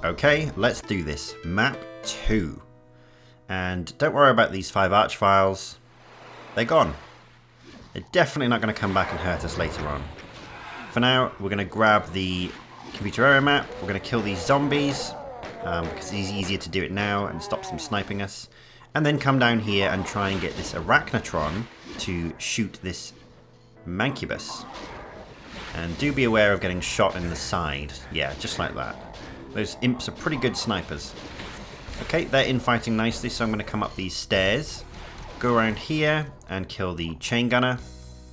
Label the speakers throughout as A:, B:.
A: Okay, let's do this. Map 2. And don't worry about these 5 arch files. They're gone. They're definitely not going to come back and hurt us later on. For now, we're going to grab the computer area map. We're going to kill these zombies. Because it's easier to do it now and stops them sniping us. And then come down here and try and get this arachnotron to shoot this mancubus. And do be aware of getting shot in the side. Yeah, just like that. Those imps are pretty good snipers. Okay, they're infighting nicely, so I'm going to come up these stairs. Go around here and kill the chain gunner.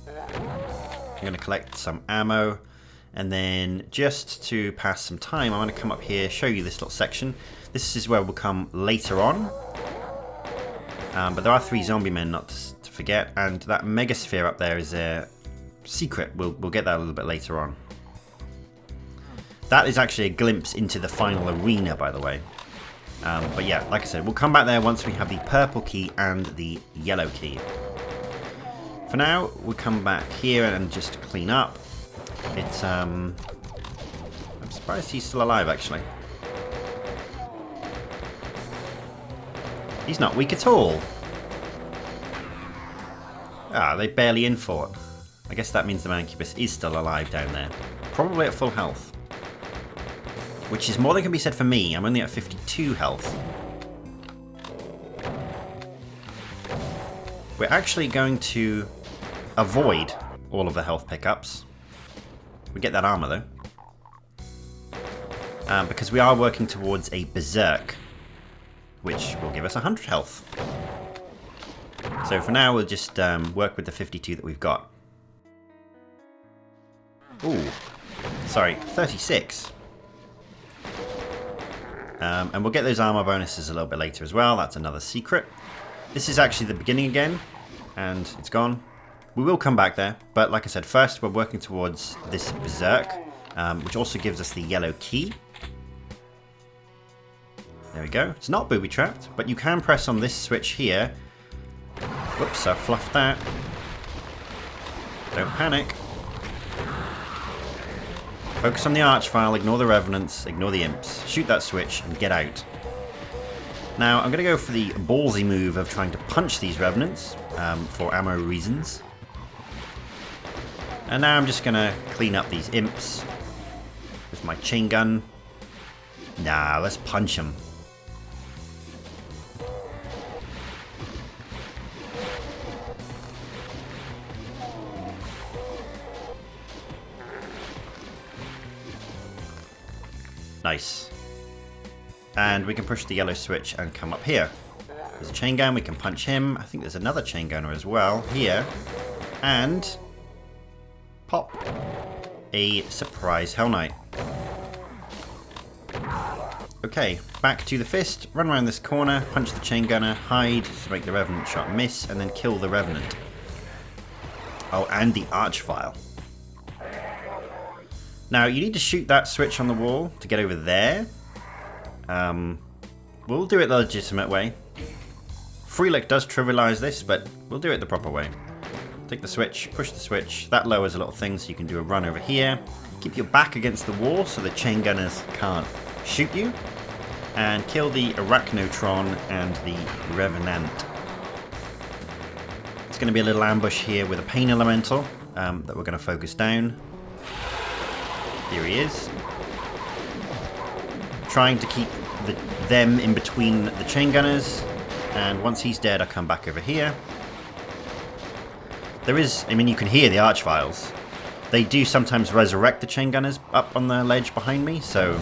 A: I'm going to collect some ammo. And then just to pass some time, I'm going to come up here, show you this little section. This is where we'll come later on. But there are 3 zombie men not to forget. And that megasphere up there is a secret. We'll get that a little bit later on. That is actually a glimpse into the final arena, by the way. But yeah, like I said, we'll come back there once we have the purple key and the yellow key. For now, we'll come back here and just clean up. It's, I'm surprised he's still alive, actually. He's not weak at all. Ah, they barely in-fought. I guess that means the mancubus is still alive down there. Probably at full health. Which is more than can be said for me. I'm only at 52 health. We're actually going to avoid all of the health pickups. We get that armor though. Because we are working towards a berserk, which will give us 100 health. So for now we'll just work with the 52 that we've got. Ooh, sorry, 36. And we'll get those armor bonuses a little bit later as well. That's another secret. This is actually the beginning again, and it's gone. We will come back there, but like I said, first we're working towards this berserk, which also gives us the yellow key. There we go. It's not booby-trapped, but you can press on this switch here. Whoops, I fluffed that. Don't panic. Focus on the arch file, ignore the revenants, ignore the imps. Shoot that switch and get out. Now, I'm going to go for the ballsy move of trying to punch these revenants for ammo reasons. And now I'm just going to clean up these imps with my chain gun. Nah, let's punch them. Nice. And we can push the yellow switch and come up here. There's a chain gun, we can punch him. I think there's another chain gunner as well here. And pop. A surprise Hell Knight. Okay, back to the fist. Run around this corner, punch the chain gunner, hide to make the revenant shot miss, and then kill the revenant. Oh, and the arch file. Now, you need to shoot that switch on the wall to get over there. We'll do it the legitimate way. Freelick does trivialize this, but we'll do it the proper way. Take the switch, push the switch. That lowers a little thing so you can do a run over here. Keep your back against the wall so the chain gunners can't shoot you. And kill the arachnotron and the revenant. It's going to be a little ambush here with a pain elemental that we're going to focus down. Here he is. Trying to keep them in between the chain gunners. And once he's dead, I'll come back over here. There is, I mean, you can hear the arch files. They do sometimes resurrect the chain gunners up on the ledge behind me, so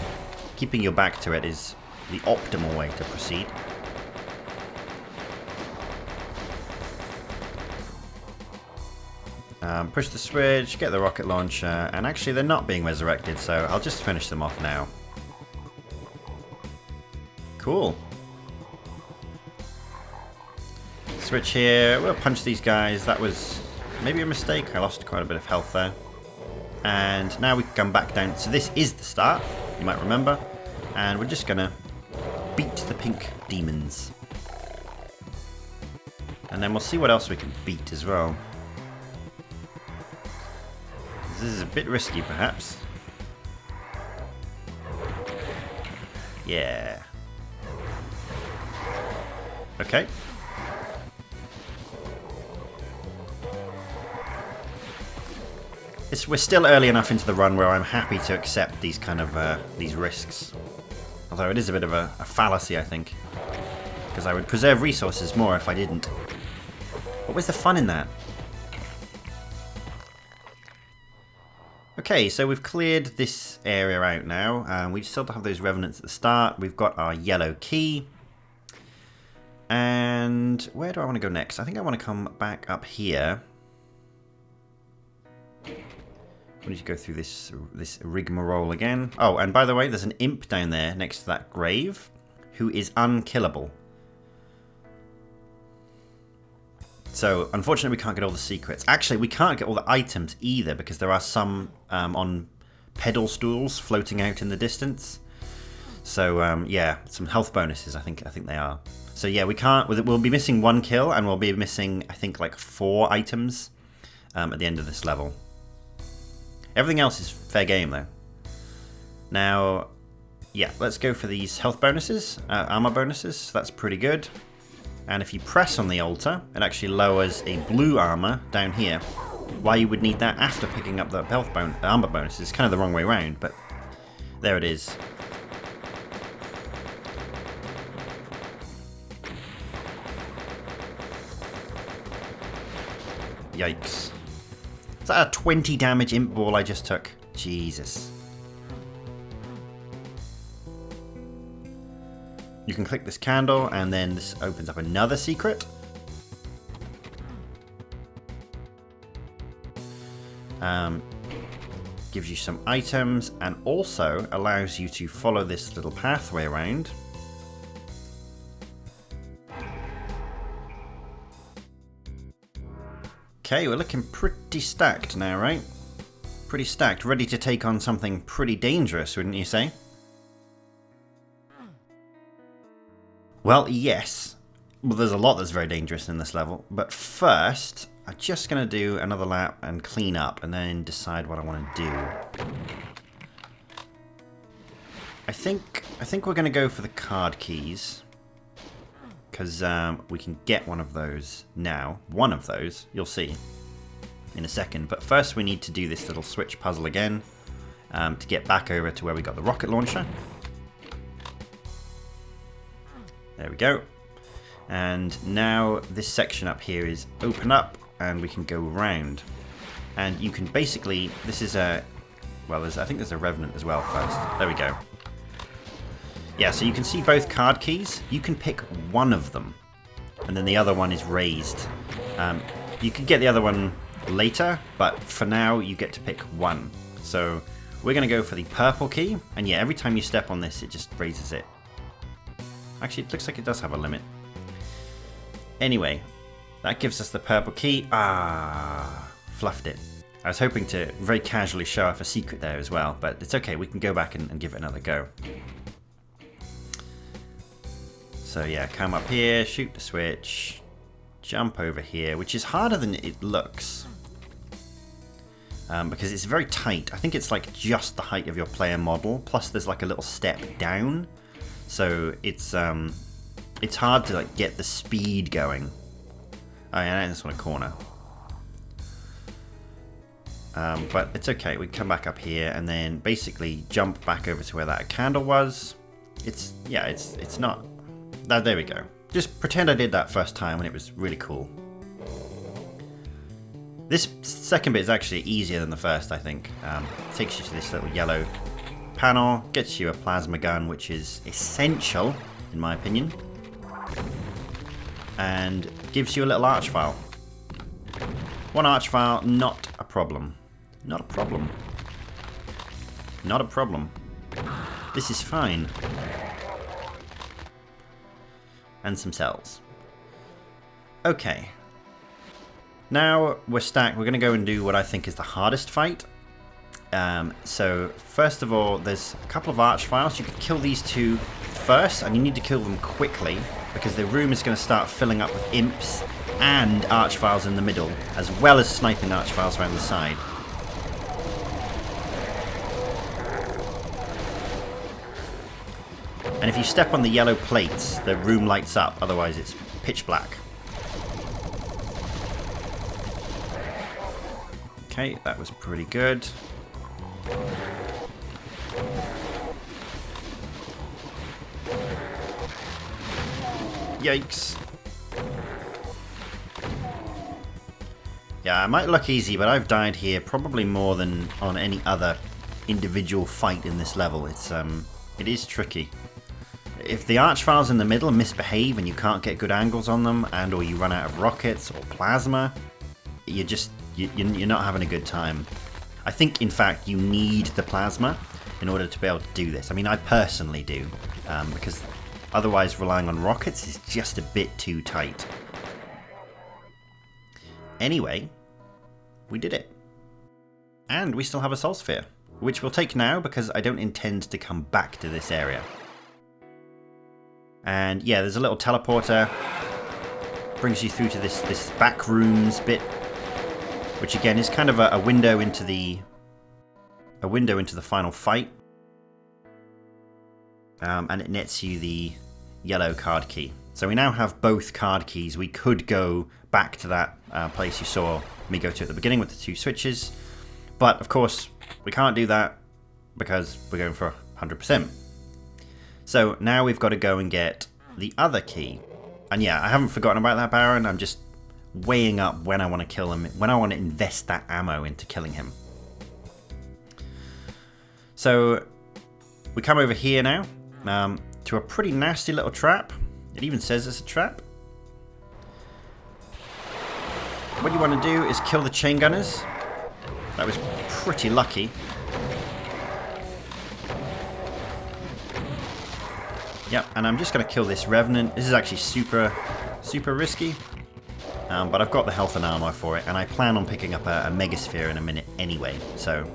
A: keeping your back to it is the optimal way to proceed. Push the switch, get the rocket launcher, and actually they're not being resurrected, so I'll just finish them off now. Cool. Switch here, we'll punch these guys. That was maybe a mistake, I lost quite a bit of health there. And now we can come back down, so this is the start, you might remember. And we're just gonna beat the pink demons. And then we'll see what else we can beat as well. This is a bit risky, perhaps. Yeah. Okay. We're still early enough into the run where I'm happy to accept these kind of these risks. Although it is a bit of a fallacy, I think. Because I would preserve resources more if I didn't. But where's the fun in that? Okay, so we've cleared this area out now. We still have those revenants at the start. We've got our yellow key. And where do I want to go next? I think I want to come back up here. We need to go through this rigmarole again. Oh, and by the way, there's an imp down there next to that grave who is unkillable. So, unfortunately, we can't get all the secrets. Actually, we can't get all the items either because there are some on pedal stools floating out in the distance. So, yeah, some health bonuses, I think they are. So, yeah, we can't. We'll be missing 1 kill and we'll be missing, I think, like 4 items at the end of this level. Everything else is fair game, though. Now, yeah, let's go for these health bonuses, armor bonuses. That's pretty good. And if you press on the altar, it actually lowers a blue armor down here. Why you would need that after picking up the armor bonus is kind of the wrong way around, but there it is. Yikes. Is that a 20 damage imp ball I just took? Jesus. You can click this candle and then this opens up another secret. Gives you some items and also allows you to follow this little pathway around. Okay, we're looking pretty stacked now, right? Pretty stacked, ready to take on something pretty dangerous, wouldn't you say? Well, yes. Well, there's a lot that's very dangerous in this level. But first, I'm just going to do another lap and clean up and then decide what I want to do. I think we're going to go for the card keys. Because we can get one of those now. One of those, you'll see in a second. But first we need to do this little switch puzzle again to get back over to where we got the rocket launcher. There we go. And now this section up here is open up and we can go around. And you can basically, this is a, well, I think there's a revenant as well first. There we go. Yeah, so you can see both card keys. You can pick one of them, and then the other one is raised. You can get the other one later, but for now you get to pick one. So we're going to go for the purple key, and yeah, every time you step on this, it just raises it. Actually, it looks like it does have a limit. Anyway, that gives us the purple key. Ah, fluffed it. I was hoping to very casually show off a secret there as well, but it's okay. We can go back and give it another go. So yeah, come up here, shoot the switch, jump over here, which is harder than it looks. Because it's very tight. I think it's like just the height of your player model, plus there's like a little step down. So it's hard to like get the speed going. Oh yeah, this one a corner. But it's okay, we can come back up here and then basically jump back over to where that candle was. It's not... There we go. Just pretend I did that first time and it was really cool. This second bit is actually easier than the first, I think. Takes you to this little yellow panel, gets you a plasma gun, which is essential, in my opinion. And gives you a little arch file. One arch file, not a problem. Not a problem. Not a problem. This is fine. And some cells. Okay. Now we're stacked. We're going to go and do what I think is the hardest fight. So first of all, there's a couple of arch files. You can kill these two first, and you need to kill them quickly because the room is going to start filling up with imps and arch files in the middle, as well as sniping arch files around the side. And if you step on the yellow plates, the room lights up, otherwise it's pitch black. Okay, that was pretty good. Yikes. Yeah, it might look easy, but I've died here probably more than on any other individual fight in this level. It is tricky. If the Archviles in the middle misbehave and you can't get good angles on them, and or you run out of rockets or plasma, you're not having a good time. I think, in fact, you need the plasma in order to be able to do this. I mean, I personally do, because otherwise relying on rockets is just a bit too tight. Anyway, we did it. And we still have a Soul Sphere, which we'll take now because I don't intend to come back to this area. And yeah, there's a little teleporter. Brings you through to this back rooms bit, which again is kind of a window into the final fight. And it nets you the yellow card key. So we now have both card keys. We could go back to that place you saw me go to at the beginning with the 2 switches. But of course, we can't do that because we're going for 100%. So now we've got to go and get the other key. And yeah, I haven't forgotten about that Baron. I'm just weighing up when I want to kill him, when I want to invest that ammo into killing him. So we come over here now to a pretty nasty little trap. It even says it's a trap. What you want to do is kill the chain gunners. That was pretty lucky. Yep, and I'm just going to kill this Revenant. This is actually super risky. But I've got the health and armor for it, and I plan on picking up a Megasphere in a minute anyway. So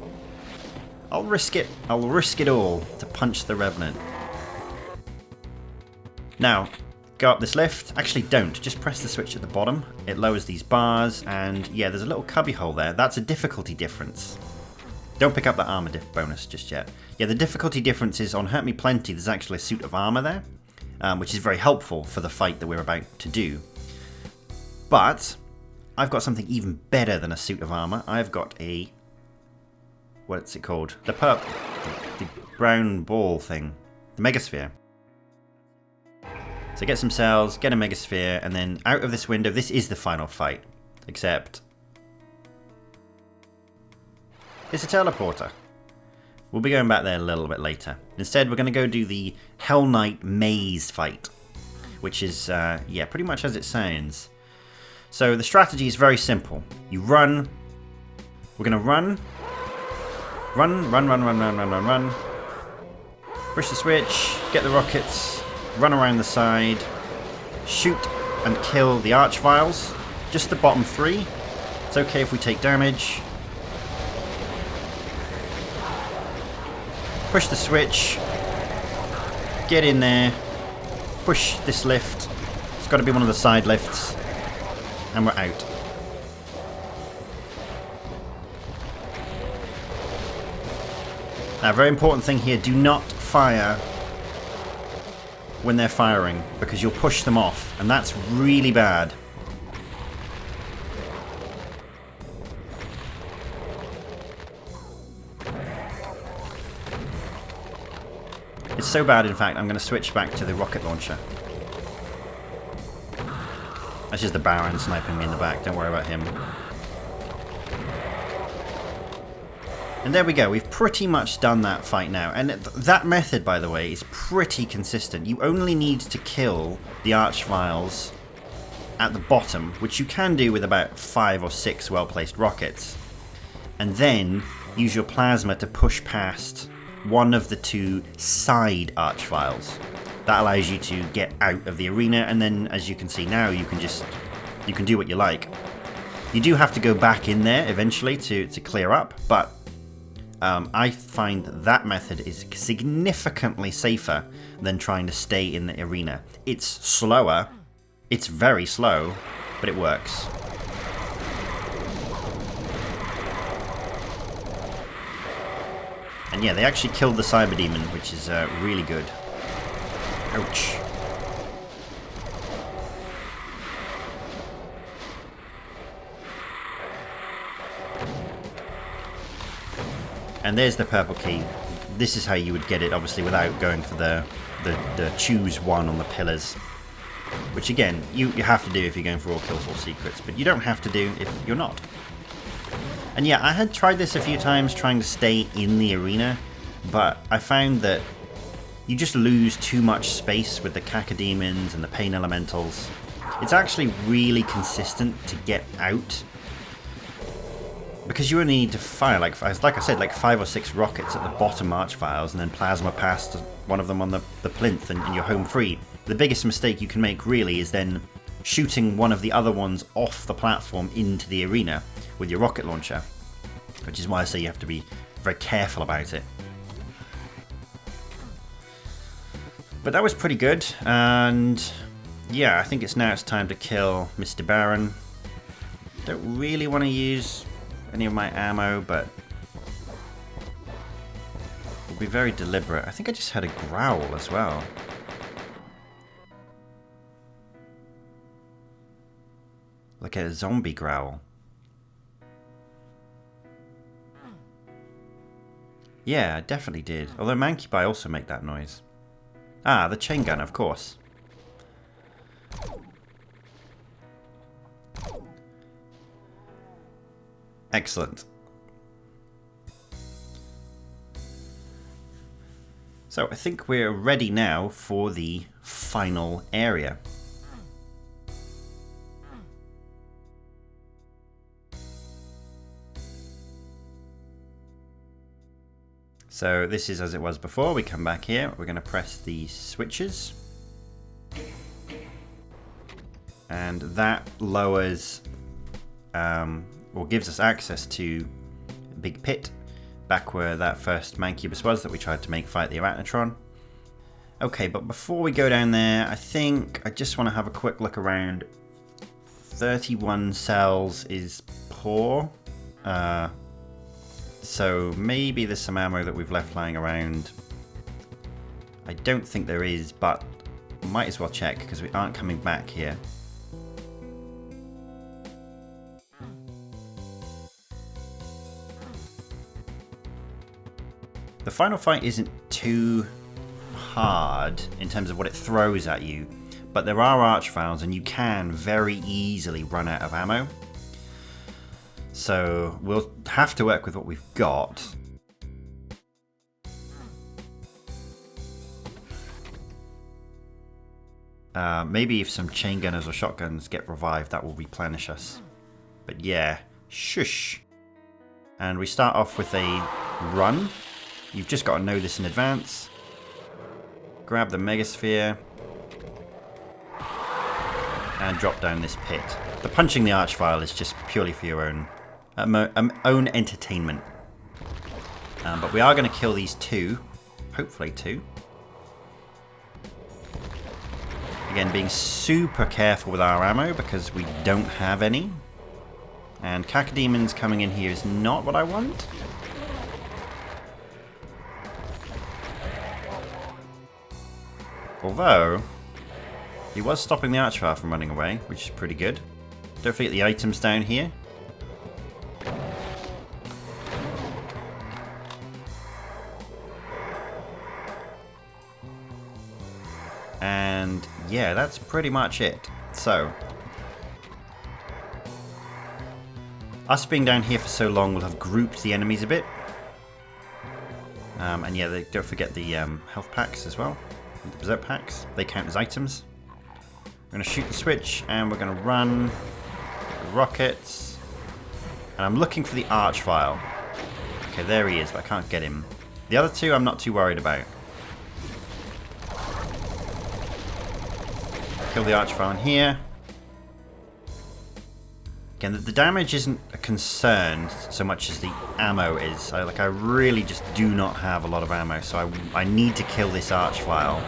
A: I'll risk it. I'll risk it all to punch the Revenant. Now, go up this lift. Actually, don't. Just press the switch at the bottom. It lowers these bars, and yeah, there's a little cubby hole there. That's a difficulty difference. Don't pick up the armor bonus just yet. Yeah, the difficulty difference is on Hurt Me Plenty, there's actually a suit of armor there, which is very helpful for the fight that we're about to do. But I've got something even better than a suit of armor. I've got a... what's it called? The brown ball thing. The Megasphere. So get some cells, get a Megasphere, and then out of this window, this is the final fight. Except... it's a teleporter. We'll be going back there a little bit later. Instead, we're going to go do the Hell Knight maze fight. Which is, yeah, pretty much as it sounds. So the strategy is very simple. You run. We're going to run. Run. Push the switch. Get the rockets. Run around the side. Shoot and kill the Archviles. Just the bottom 3. It's okay if we take damage. Push the switch. Get in there. Push this lift. It's got to be one of the side lifts. And we're out. Now, very important thing here, do not fire when they're firing, because you'll push them off, and that's really bad. It's so bad, in fact, I'm going to switch back to the rocket launcher. That's just the Baron sniping me in the back, don't worry about him. And there we go, we've pretty much done that fight now. And that method, by the way, is pretty consistent. You only need to kill the Archviles at the bottom, which you can do with about 5 or 6 well-placed rockets. And then use your plasma to push past one of the 2 side Archviles. That allows you to get out of the arena, and then, as you can see now, you can do what you like. You do have to go back in there eventually to clear up, but I find that method is significantly safer than trying to stay in the arena. It's slower, it's very slow, but it works. And yeah, they actually killed the Cyber Demon, which is really good. Ouch. And there's the purple key. This is how you would get it, obviously, without going for the choose one on the pillars. Which, again, you have to do if you're going for all kills, all secrets. But you don't have to do if you're not. And yeah, I had tried this a few times, trying to stay in the arena. But I found that you just lose too much space with the cacodemons and the pain elementals. It's actually really consistent to get out. Because you only need to fire, like I said, like 5 or 6 rockets at the bottom archviles and then plasma past one of them on the plinth and you're home free. The biggest mistake you can make really is then shooting one of the other ones off the platform into the arena with your rocket launcher. Which is why I say you have to be very careful about it. But that was pretty good, and yeah, I think it's time to kill Mr. Baron. Don't really want to use any of my ammo, but we'll be very deliberate. I think I just had a growl as well. Like a zombie growl. Yeah, I definitely did. Although Mancubi also make that noise. Ah, the chain gun, of course. Excellent. So I think we're ready now for the final area. So this is as it was before. We come back here. We're going to press the switches. And that lowers, or gives us access to a big pit. Back where that first Mancubus was that we tried to make fight the Arachnotron. Okay, but before we go down there, I think I just want to have a quick look around. 31 cells is poor. So maybe there's some ammo that we've left lying around. I don't think there is, but might as well check because we aren't coming back here. The final fight isn't too hard in terms of what it throws at you, but there are archviles and you can very easily run out of ammo. So we'll have to work with what we've got. Maybe if some chain gunners or shotguns get revived, that will replenish us. But yeah, shush. And we start off with a run. You've just got to know this in advance. Grab the Megasphere. And drop down this pit. The punching the archvile is just purely for your own entertainment. But we are going to kill these two. Hopefully two. Again, being super careful with our ammo because we don't have any. And Cacodemons coming in here is not what I want. Although, he was stopping the archvile from running away, which is pretty good. Don't forget the items down here. And yeah, that's pretty much it. So, us being down here for so long will have grouped the enemies a bit. And yeah, don't forget the health packs as well. The berserk packs, they count as items. We're going to shoot the switch and we're going to run. Get the rockets. And I'm looking for the archvile. Okay, there he is, but I can't get him. The other two I'm not too worried about. Kill the archvile in here. Again, the damage isn't a concern so much as the ammo is. I really just do not have a lot of ammo, so I need to kill this archvile.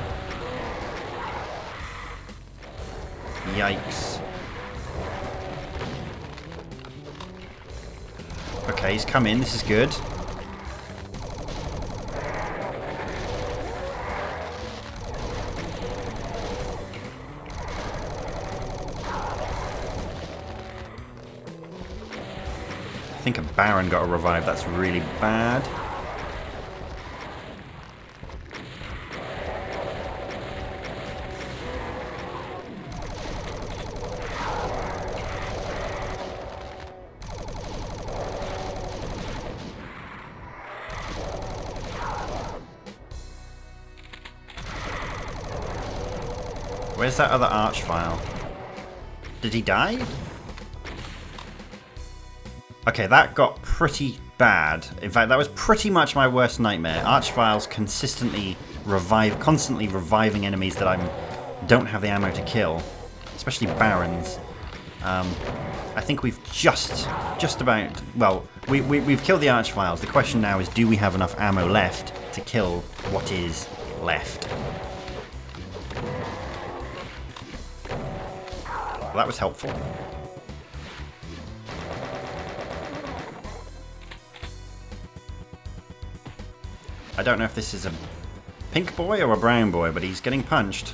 A: Yikes. Okay, he's come in. This is good. think a Baron got a revive. That's really bad. Where's that other Archvile? Did he die? Okay, that got pretty bad. In fact, that was pretty much my worst nightmare. Archviles constantly reviving enemies that I don't have the ammo to kill, especially Barons. I think we've just about, well, we've killed the Archviles. The question now is, do we have enough ammo left to kill what is left? Well, that was helpful. I don't know if this is a pink boy or a brown boy, but he's getting punched.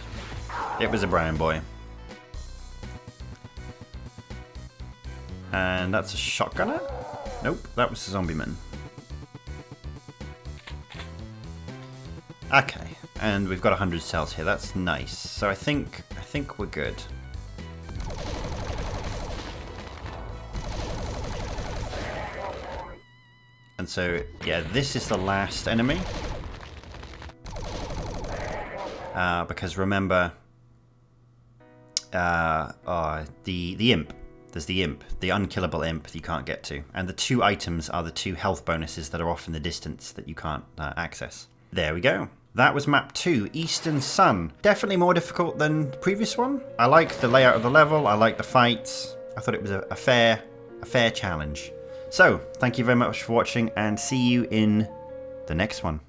A: It was a brown boy. And that's a shotgunner? Nope, that was a zombieman. Okay, and we've got 100 cells here. That's nice. So I think we're good. And so, yeah, this is the last enemy. Because remember, the imp. There's the imp, the unkillable imp that you can't get to. And the 2 items are the 2 health bonuses that are off in the distance that you can't access. There we go. That was map 2, Eastern Sun. Definitely more difficult than the previous one. I like the layout of the level, I like the fights. I thought it was a fair challenge. So, thank you very much for watching, and see you in the next one.